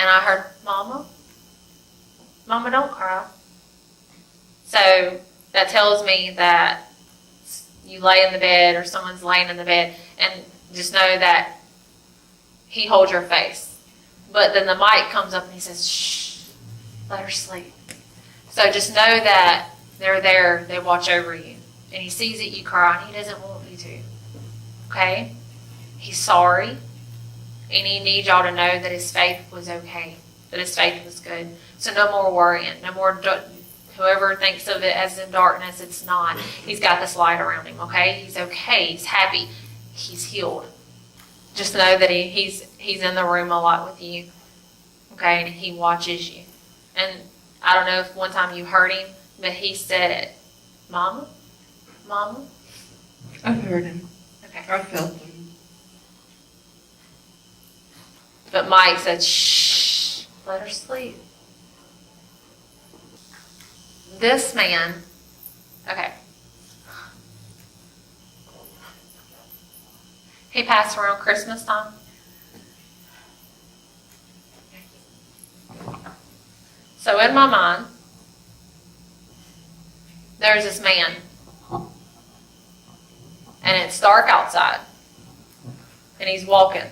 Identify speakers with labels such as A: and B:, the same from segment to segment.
A: And I heard, Mama, don't cry. So that tells me that you lay in the bed or someone's laying in the bed, and just know that he holds your face. But then the mic comes up and he says, shh, let her sleep. So just know that they're there, they watch over you. And he sees that you cry and he doesn't want you to. Okay? He's sorry. And he needs y'all to know that his faith was okay. That his faith was good. So no more worrying. No more, whoever thinks of it as in darkness, it's not. He's got this light around him, okay? He's okay. He's happy. He's healed. Just know that he's in the room a lot with you, okay? And he watches you. And I don't know if one time you heard him, but he said it. Mama?
B: I've heard him.
A: Okay.
B: I felt him.
A: But Mike said, shh, let her sleep. This man, okay. He passed around Christmas time. So in my mind, there's this man. And it's dark outside. And he's walking.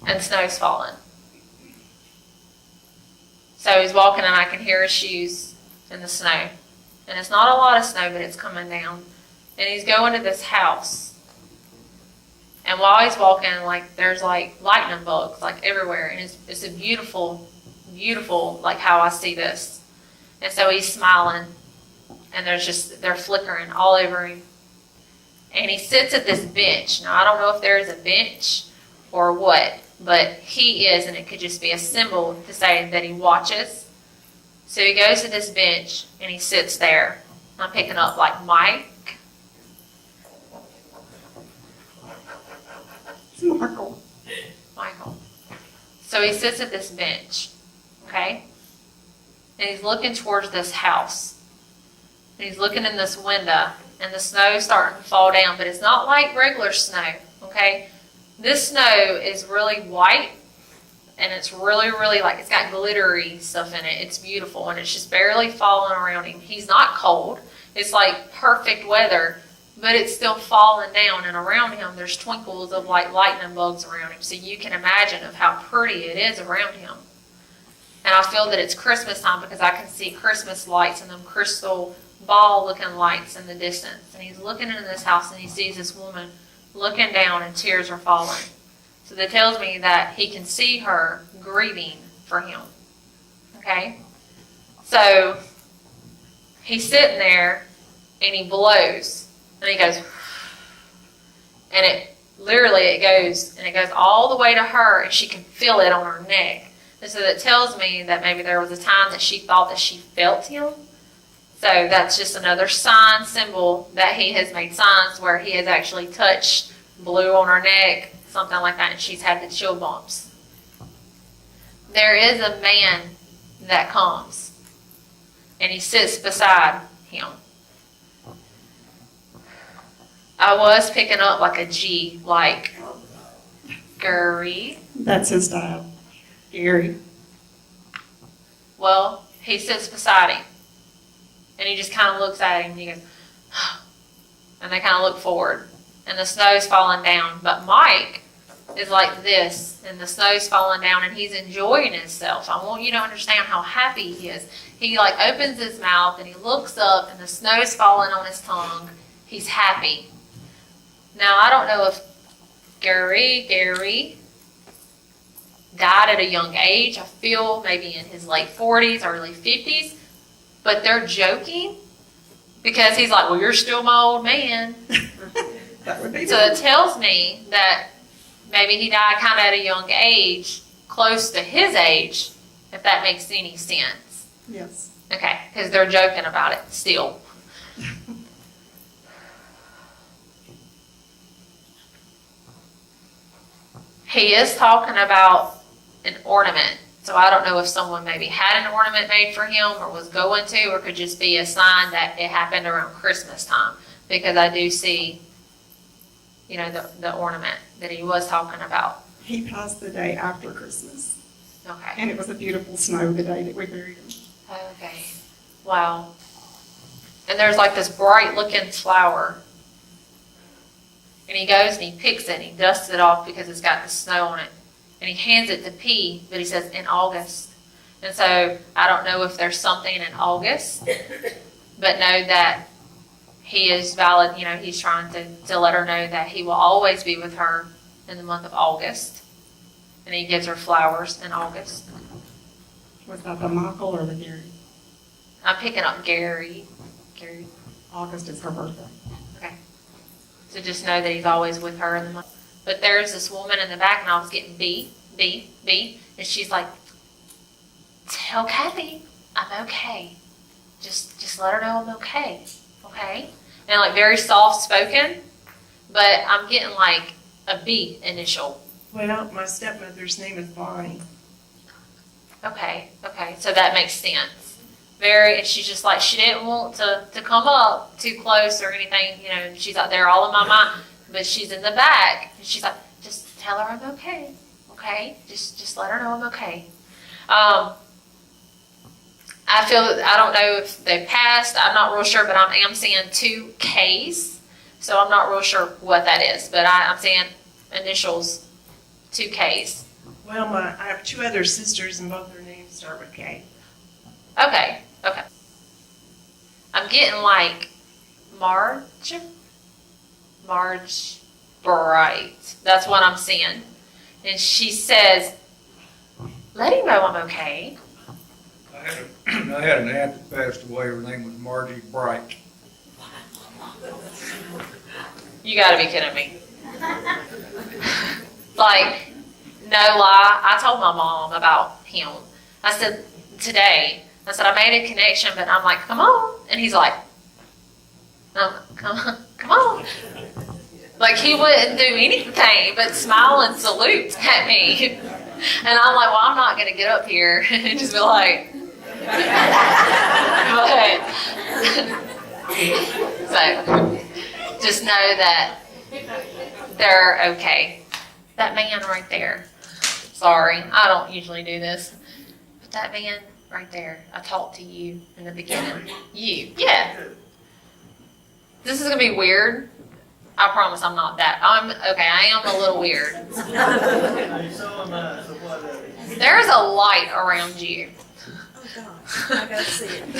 A: And snow's falling. So he's walking and I can hear his shoes in the snow. And it's not a lot of snow, but it's coming down. And he's going to this house. And while he's walking, like, there's like lightning bugs like everywhere. And it's a beautiful, beautiful, like how I see this. And so he's smiling. And they're flickering all over him. And he sits at this bench. Now, I don't know if there is a bench or what, but he is, and it could just be a symbol to say that he watches. So he goes to this bench, and he sits there. I'm picking up, like, Mike.
B: It's Michael.
A: So he sits at this bench, okay? And he's looking towards this house. And he's looking in this window, and the snow's starting to fall down, but it's not like regular snow, okay? This snow is really white, and it's really, really like, it's got glittery stuff in it. It's beautiful, and it's just barely falling around him. He's not cold. It's like perfect weather, but it's still falling down, and around him there's twinkles of like lightning bugs around him. So you can imagine of how pretty it is around him. And I feel that it's Christmas time because I can see Christmas lights and them crystal ball looking lights in the distance. And he's looking into this house and he sees this woman looking down and tears are falling. So that tells me that he can see her grieving for him. Okay? So he's sitting there and he blows and he goes, and it goes all the way to her and she can feel it on her neck. And so that tells me that maybe there was a time that she thought that she felt him. So that's just another sign, symbol that he has made signs where he has actually touched, blew on her neck, something like that, and she's had the chill bumps. There is a man that comes, and he sits beside him. I was picking up like a G, like Gary.
B: That's his style. Gary.
A: Well, he sits beside him. And he just kind of looks at him and he goes, and they kind of look forward. And the snow's falling down. But Mike is like this, and the snow's falling down, and he's enjoying himself. I want you to understand how happy he is. He like opens his mouth, and he looks up, and the snow's falling on his tongue. He's happy. Now, I don't know if Gary died at a young age. I feel maybe in his late 40s, early 50s. But they're joking because he's like, well, you're still my old man.
B: That would be
A: so it tells me that maybe he died kind of at a young age, close to his age, if that makes any sense.
B: Yes.
A: Okay, because they're joking about it still. He is talking about an ornament. So I don't know if someone maybe had an ornament made for him or was going to, or could just be a sign that it happened around Christmas time. Because I do see, the ornament that he was talking about.
B: He passed the day after Christmas,
A: Okay.
B: and it was a beautiful snow the day that we buried him.
A: Okay. Wow. And there's like this bright looking flower. And he goes and he picks it and he dusts it off because it's got the snow on it. And he hands it to P, but he says in August. And so I don't know if there's something in August, but know that he is valid, he's trying to let her know that he will always be with her in the month of August. And he gives her flowers in August.
B: Was that the Michael or the Gary?
A: I'm picking up Gary.
B: August is her birthday.
A: Okay. So just know that he's always with her in the month. But there's this woman in the back, and I was getting B, and she's like, tell Kathy I'm okay. Just let her know I'm okay. Okay? And like very soft spoken, but I'm getting like a B initial.
C: Well, my stepmother's name is Bonnie.
A: Okay. So that makes sense. And she's just like, she didn't want to come up too close or anything, she's out there all in my mind, but she's in the back, and she's like, just tell her I'm okay, okay? Just let her know I'm okay. I don't know if they passed, I'm not real sure, but I am seeing 2 Ks, so I'm not real sure what that is, but I'm seeing initials, 2 Ks.
C: Well, I have 2 other sisters, and both their names start with K.
A: Okay. I'm getting like Marge Bright. That's what I'm seeing. And she says, let him know I'm okay.
D: I had an aunt that passed away. Her name was Margie Bright.
A: You gotta be kidding me. Like, no lie, I told my mom about him. I said, today, I made a connection, but I'm like, come on. And he's like, come on. Like, he wouldn't do anything but smile and salute at me. And I'm like, well, I'm not going to get up here and just be like, so, just know that they're okay. That man right there, sorry, I don't usually do this, but that man right there, I talked to you in the beginning. Yeah. This is going to be weird. I promise I'm not that. I am a little weird. There's a light around you.
E: Oh gosh, I gotta see it.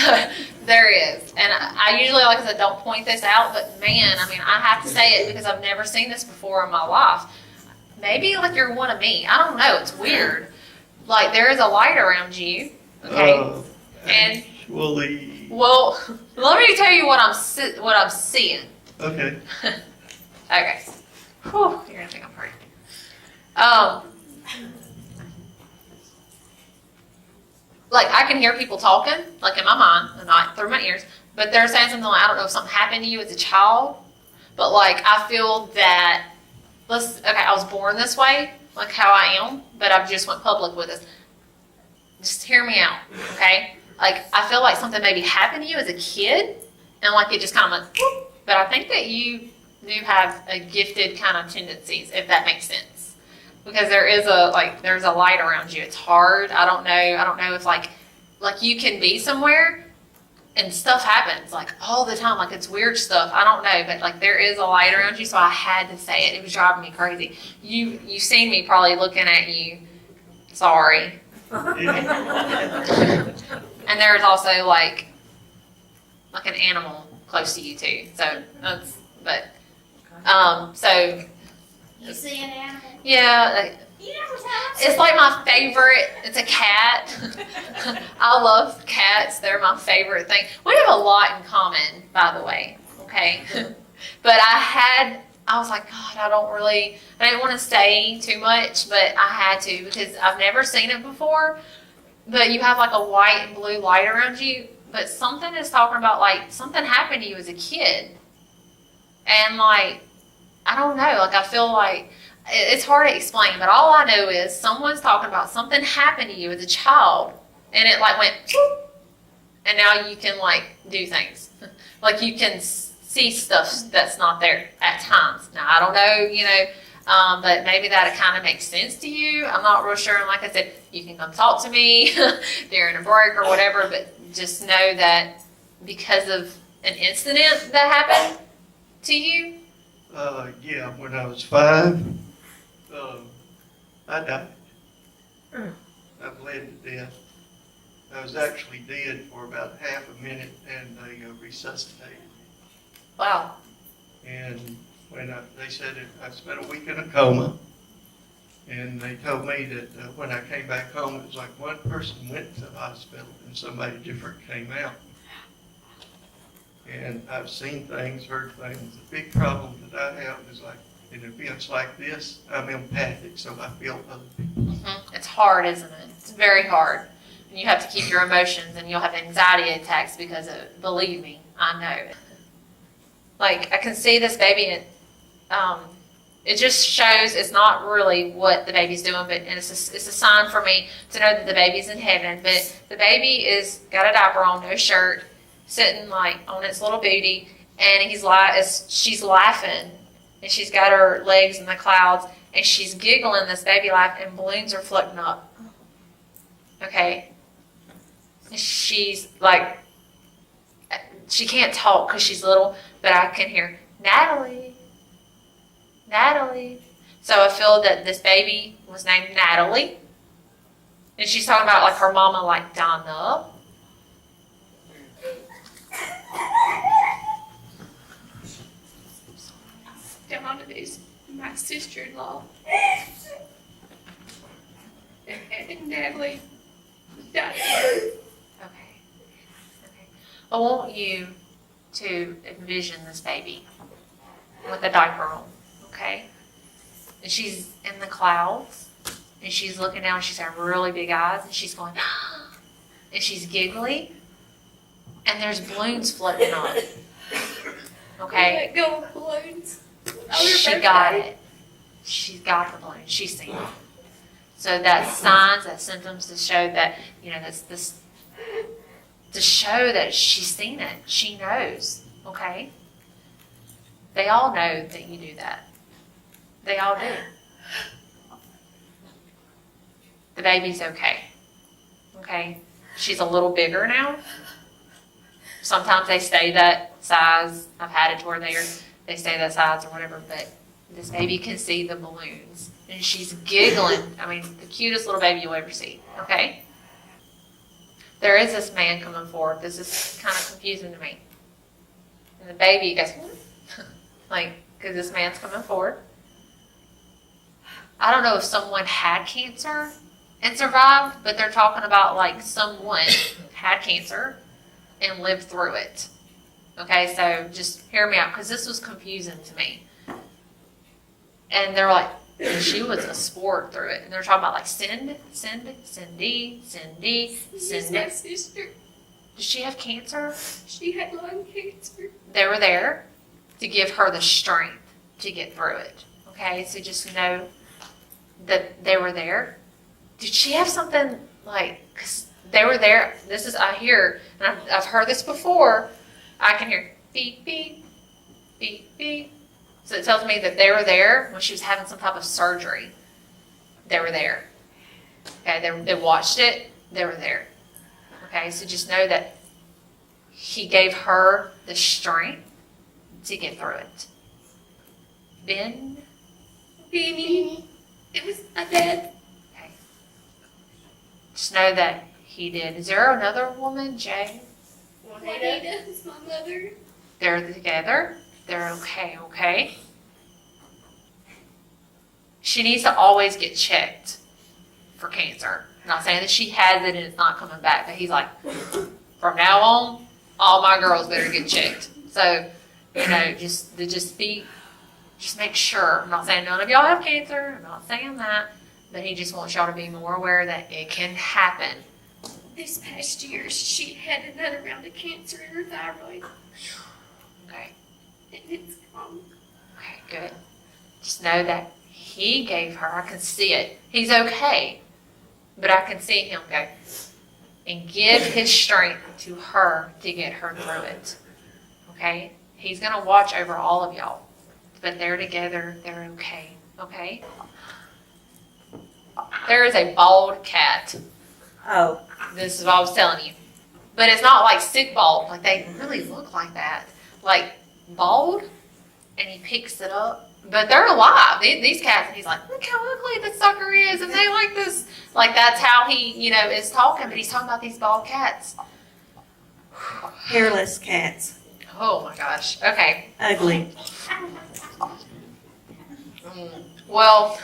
A: There is. And I usually, like I said, don't point this out, but man, I have to say it because I've never seen this before in my life. Maybe like you're one of me. I don't know. It's weird. Like there is a light around you. Okay. And
E: Actually.
A: well, let me tell you what I'm seeing.
E: Okay.
A: Okay. Whew, you're gonna think I'm pretty. Like I can hear people talking, like in my mind, and not through my ears, but they're saying something like, I don't know if something happened to you as a child, but like I feel that I was born this way, like how I am, but I've just went public with this. Just hear me out, okay? Like I feel like something maybe happened to you as a kid, and like it just kind of went, whoop, but I think that you do have a gifted kind of tendencies, if that makes sense. Because there's a light around you. It's hard. I don't know if like you can be somewhere and stuff happens like all the time. Like it's weird stuff. I don't know, but like there is a light around you, so I had to say it. It was driving me crazy. You've seen me probably looking at you. Sorry. And there's also like an animal close to you too. So so
F: You see an animal?
A: yeah,
F: You never tell us.
A: it's like my favorite. It's a cat. I love cats. They're my favorite thing. We have a lot in common, by the way. Okay, but I was like, God, I didn't want to say too much, but I had to because I've never seen it before. But you have like a white and blue light around you, but something is talking about like something happened to you as a kid. And like, I don't know, like I feel like it's hard to explain, but all I know is someone's talking about something happened to you as a child and it like went, whoop, and now you can like do things. Like you can see stuff that's not there at times. Now I don't know, But maybe that kind of makes sense to you. I'm not real sure. And like I said, you can come talk to me during a break or whatever, but just know that because of an incident that happened to you.
E: Yeah, when I was 5, I died. I bled to death. I was actually dead for about half a minute, and they resuscitated me.
A: Wow.
E: And when they said I spent a week in a coma, and they told me that when I came back home, it was like one person went to the hospital and somebody different came out. And I've seen things, heard things. The big problem that I have is like in events like this, I'm empathic, so I feel other people.
A: It's hard, isn't it? It's very hard. And you have to keep your emotions, and you'll have anxiety attacks because of it. Believe me, I know. Like, I can see this baby, and it just shows it's not really what the baby's doing, but and it's a sign for me to know that the baby's in heaven. But the baby is got a diaper on, no shirt, sitting like on its little booty, and she's laughing, and she's got her legs in the clouds, and she's giggling this baby laugh, and balloons are floating up. Okay, and she's like, she can't talk because she's little, but I can hear Natalie. So I feel that this baby was named Natalie, and she's talking about like her mama, like Donna.
G: Donna is my sister-in-law. And Natalie died at birth.
A: Okay. I want you to envision this baby with a diaper on, okay? And she's in the clouds, and she's looking down, she's got really big eyes, and she's going, and she's giggly, and there's balloons floating up, okay?
G: Let go of balloons.
A: She got it. She's got the balloon. She's seen it. So that's signs, that's symptoms to show that, that's this, to show that she's seen it. She knows, okay? They all know that you do that. They all do. The baby's okay. Okay? She's a little bigger now. Sometimes they stay that size. I've had it to where they stay that size or whatever, but this baby can see the balloons. And she's giggling. I mean, the cutest little baby you'll ever see. Okay? There is this man coming forward. This is kind of confusing to me. And the baby goes, like, because this man's coming forward. I don't know if someone had cancer and survived, but they're talking about like someone had cancer and lived through it. Okay, so just hear me out, because this was confusing to me. And they're like, she was a sport through it. And they're talking about like Cindy.
G: She's my sister.
A: Does she have cancer?
G: She had lung cancer.
A: They were there to give her the strength to get through it. Okay, so just know that they were there. Did she have something like, because they were there, I hear, and I've heard this before, I can hear beep, beep, beep, beep. So it tells me that they were there when she was having some type of surgery. They were there. Okay, they watched it, they were there. Okay, so just know that he gave her the strength to get through it. Ben?
G: Benny. It was my dad.
A: Okay. Just know that he did. Is there another woman, Jay?
G: Juanita is my mother.
A: They're together. They're okay. She needs to always get checked for cancer. I'm not saying that she has it and it's not coming back, but he's like, from now on, all my girls better get checked. So, just make sure. I'm not saying none of y'all have cancer. I'm not saying that, but he just wants y'all to be more aware that it can happen.
G: This past year, she had another round of cancer in her thyroid.
A: Okay.
G: And it's gone.
A: Okay, good. Just know that he gave her, I can see it. He's okay, but I can see him go and give his strength to her to get her through it. Okay? He's going to watch over all of y'all, but they're together, they're okay. okay? There is a bald cat.
H: Oh,
A: This is what I was telling you. But it's not like sick bald. Like they really look like that. Like bald, and he picks it up. But they're alive. These cats, and he's like, look how ugly this sucker is, and they like this. Like that's how he, is talking. But he's talking about these bald cats.
H: hairless cats.
A: Oh my gosh. Okay.
H: Ugly.
A: Well,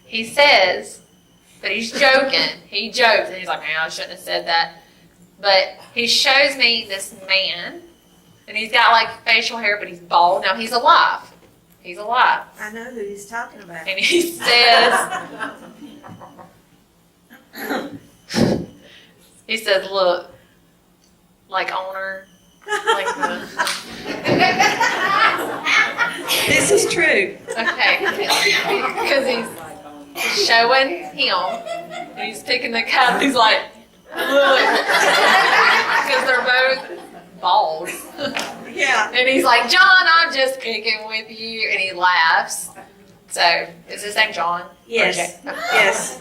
A: he says, but he's joking. He jokes, and he's like, man, I shouldn't have said that. But he shows me this man, and he's got like facial hair, but he's bald. Now he's alive. He's alive.
H: I know who he's talking about.
A: And he says, look, like owner, like the,
H: This is true.
A: okay, because he's showing him, and he's picking the cat, and he's like, look, because they're both bald.
H: Yeah.
A: And he's like, John, I'm just picking with you, and he laughs. So, is his name John? Or
H: Yes.
A: Jay?
H: Yes.